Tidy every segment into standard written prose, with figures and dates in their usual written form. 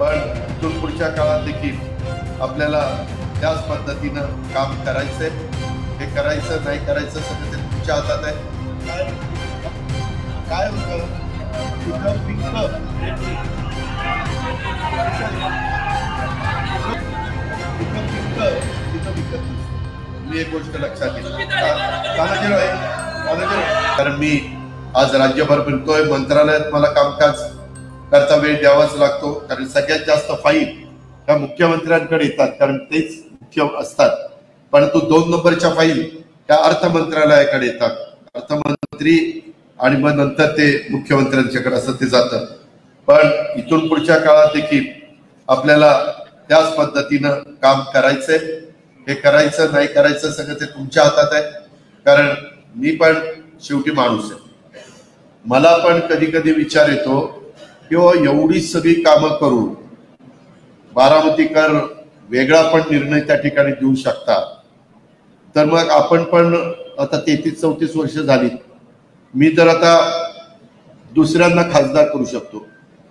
पण इथून पुढच्या काळात देखील आपल्याला त्याच पद्धतीनं काम करायचंय. हे करायचं नाही करायचं सगळं ते तुमच्या हातात आहे. काय होतं तिथं पिकतं तिथं विकत. मी एक गोष्ट लक्षात घेतली कारण मी आज राज्यभर फिरतोय. मंत्रालयात मला कामकाज करता वेळ द्यावाच लागतो कारण सगळ्यात जास्त फाईल ह्या मुख्यमंत्र्यांकडे येतात कारण तेच मुख्य असतात. परंतु 2 नंबरच्या फाईल त्या अर्थ मंत्रालयाकडे येतात. अर्थमंत्री आणि मग नंतर ते मुख्यमंत्र्यांच्याकडे असं ते जातं. पण इथून पुढच्या काळात देखील आपल्याला त्याच पद्धतीनं काम करायचंय. हे करायचं नाही करायचं सगळं ते तुमच्या हातात आहे. कारण मी पण शेवटी माणूस आहे. मला पण कधी कधी विचार येतो किंवा एवढी सगळी कामं करून बारामतीकर वेगळा पण निर्णय त्या ठिकाणी देऊ शकता. तर मग आपण पण आता 33-34 वर्ष झाली. मी तर आता दुसऱ्यांना खासदार करू शकतो.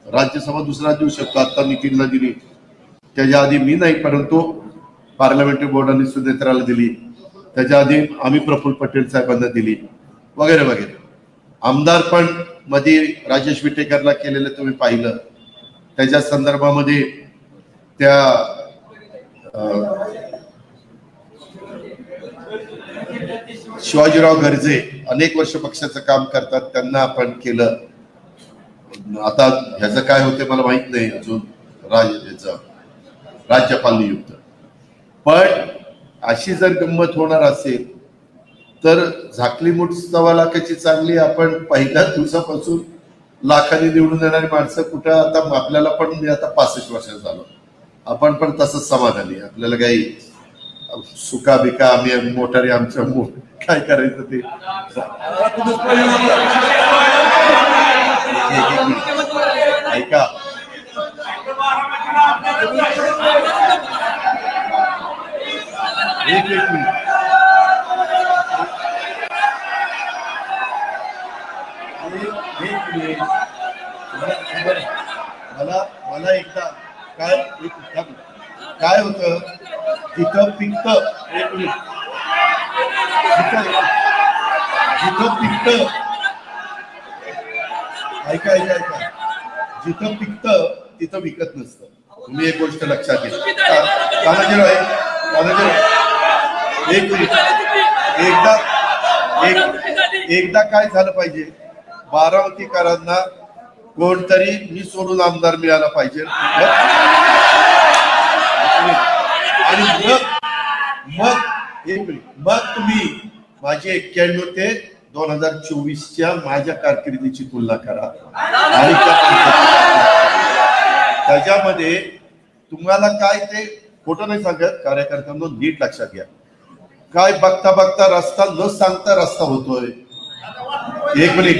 राज्यसभा दुसरा देऊ शकतो. आता नितीनला दिली, त्याच्या आधी मी नाही, परंतु पार्लमेंटरी बोर्डाने सुनेत्राला दिली, त्याच्या आधी आम्ही प्रफुल्ल पटेल साहेबांना दिली वगैरे वगैरे. आमदार पण मध्ये राजेश विटेकरला केलेलं तुम्ही पाहिलं. त्याच्या संदर्भामध्ये त्या शिवाजीराव गर्जे अनेक वर्ष पक्षाचं काम करतात, त्यांना आपण केलं. आता ह्याचं काय होते मला माहित नाही अजून राज्यपाल नियुक्त. पण अशी जर गंमत होणार असेल तर झाकली मूठ 1.25 लाखाची चांगली. आपण पहिल्याच दिवसापासून लाखांनी निवडून येणारी माणसं कुठं. आता आपल्याला पण मी आता 65 वर्षात झालो. आपण पण तसंच समाधानी. आपल्याला काही सुका बिका आम्ही मोटारी आमच्या काय करायचं ते ऐका. एक मिनिट. मला एकदा काय होतं तिथं पिकतं. एक मिनिट. जिथं पिकतं ऐका जिथं पिकतं तिथं विकत नसतं. तुम्ही एक गोष्ट लक्षात घ्या. एक मिनिट. एकदा काय झालं पाहिजे, बारामतीकरांना कोणतरी मी सोडून आमदार मिळाला पाहिजे. आणि मग तुम्ही माझी 91 ते 2024च्या माझ्या कारकिर्दीची तुलना करा. आणि त्याच्यामध्ये तुम्हाला काय ते खोटं नाही सांगत. कार्यकर्त्यांना नीट लक्षात घ्या. काय बघता बघता रस्ता न सांगता रस्ता होतोय. एक मिनिट.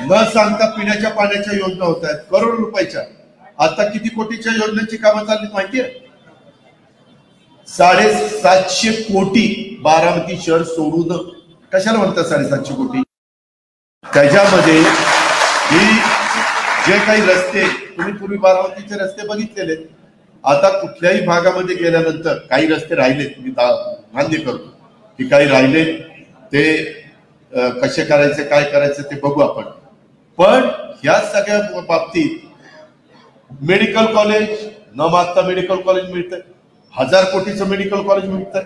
न सांगता पिण्याच्या पाण्याच्या योजना होत आहेत करोड रुपयाच्या. आता किती कोटीच्या योजनेची कामं चालली माहितीये? 750 कोटी बारामती शहर सोडून. कशाला म्हणतात 750 कोटी? त्याच्यामध्ये ही जे काही रस्ते तुम्ही पूर्वी बारामतीचे रस्ते बघितलेले, आता कुठल्याही भागामध्ये गेल्यानंतर काही रस्ते राहिलेत. मी मान्य करतो की काही राहिले, ते कसे करायचे काय करायचे ते बघू आपण. पण ह्या सगळ्या बाबतीत मेडिकल कॉलेज न मागता मेडिकल कॉलेज मिळतंय. 1000 कोटीचं मेडिकल कॉलेज मिळतंय.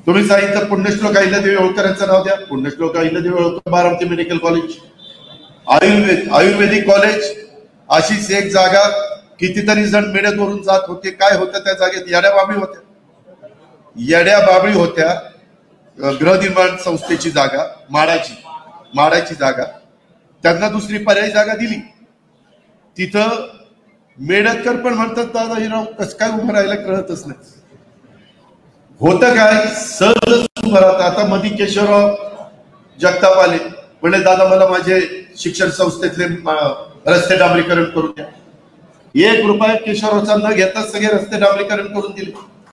तुम्ही सांगितलं पुण्यश्लोक अहिल्यादेवी होळकरांचं नाव द्या. पुण्यश्लोक अहिल्यादेवी होळकर बारामती मेडिकल कॉलेज. आयुर्वेदिक कॉलेज अशीच एक जागा. कितीतरी जण मेळ्यावरून जात होते. काय होतं त्या जागेत? येड्या बाबळी होत्या. गृहनिर्माण संस्थेची जागा, माडाची जागा, त्यांना दुसरी पर्यायी जागा दिली. तिथं मेडतकर पण म्हणतात दादा हिराव कसं काय उभं राहायला कळतच नाही. होतं काय सहज उभं राहतं. आता मधी केशवराव जगताप आले, म्हणजे दादा मला माझे शिक्षण संस्थेतले रस्ते डांबरीकरण करून द्या. 1 रुपया केशवरावचा न घेता सगळे रस्ते डांबरीकरण करून दिले.